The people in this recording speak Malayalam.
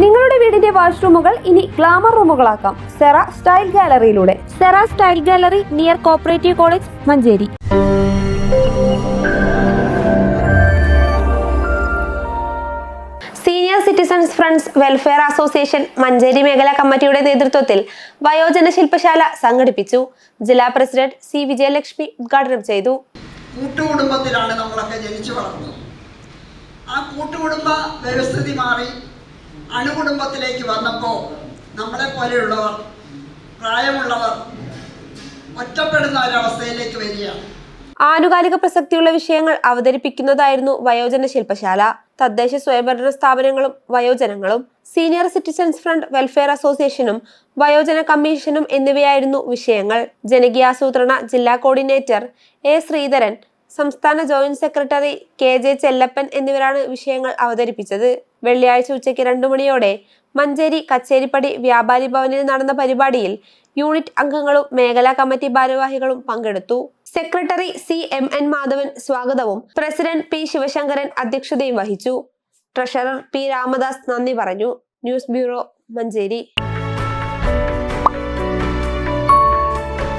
നിങ്ങളുടെ വീടിന്റെ വാഷ്റൂമുകൾ ഇനി ഗ്ലാമർ റൂമുകളാക്കാം സെറ സ്റ്റൈൽ ഗാലറിയിലൂടെ. Sera style gallery near cooperative college, Manjeri. Senior citizens friends welfare association Manjeri മേഖലാ കമ്മിറ്റിയുടെ നേതൃത്വത്തിൽ വയോജന ശില്പശാല സംഘടിപ്പിച്ചു. ജില്ലാ പ്രസിഡന്റ് സി വിജയലക്ഷ്മി ഉദ്ഘാടനം ചെയ്തു. കൂട്ടുകുടുംബത്തിലാണ് നമ്മളൊക്കെ ജനിച്ചു വളർന്നത്. ആ കൂട്ടുകുടുംബ വ്യവസ്ഥിതി മാറി അണുകുടുംബത്തിലേക്ക് വന്നപ്പോൾ നമ്മളെ പോലെയുള്ളവർ, പ്രായമുള്ളവർ ഒറ്റപ്പെടുന്ന ഒരവസ്ഥയിലേക്ക് വരികയാണ്. ആനുകാലിക പ്രസക്തിയുള്ള വിഷയങ്ങൾ അവതരിപ്പിക്കുന്നതായിരുന്നു വയോജന ശില്പശാല. തദ്ദേശ സ്വയംഭരണ സ്ഥാപനങ്ങളും വയോജനങ്ങളും, സീനിയർ സിറ്റിസൺസ് ഫ്രണ്ട് വെൽഫെയർ അസോസിയേഷനും വയോജന കമ്മീഷനും എന്നിവയായിരുന്നു വിഷയങ്ങൾ. ജനകീയാസൂത്രണ ജില്ലാ കോർഡിനേറ്റർ എ ശ്രീധരൻ, സംസ്ഥാന joint secretary K J Chellappan എന്നിവരാണ് വിഷയങ്ങൾ അവതരിപ്പിച്ചത്. വെള്ളിയാഴ്ച ഉച്ചയ്ക്ക് 2 മണിയോടെ മഞ്ചേരി കച്ചേരിപ്പടി വ്യാപാരി ഭവനിൽ നടന്ന പരിപാടിയിൽ യൂണിറ്റ് അംഗങ്ങളും മേഖലാ കമ്മിറ്റി ഭാരവാഹികളും പങ്കെടുത്തു. സെക്രട്ടറി CMN മാധവൻ സ്വാഗതവും പ്രസിഡന്റ് P ശിവശങ്കരൻ അധ്യക്ഷതയും വഹിച്ചു. ട്രഷറർ P രാമദാസ് നന്ദി പറഞ്ഞു. News bureau, Manjeri.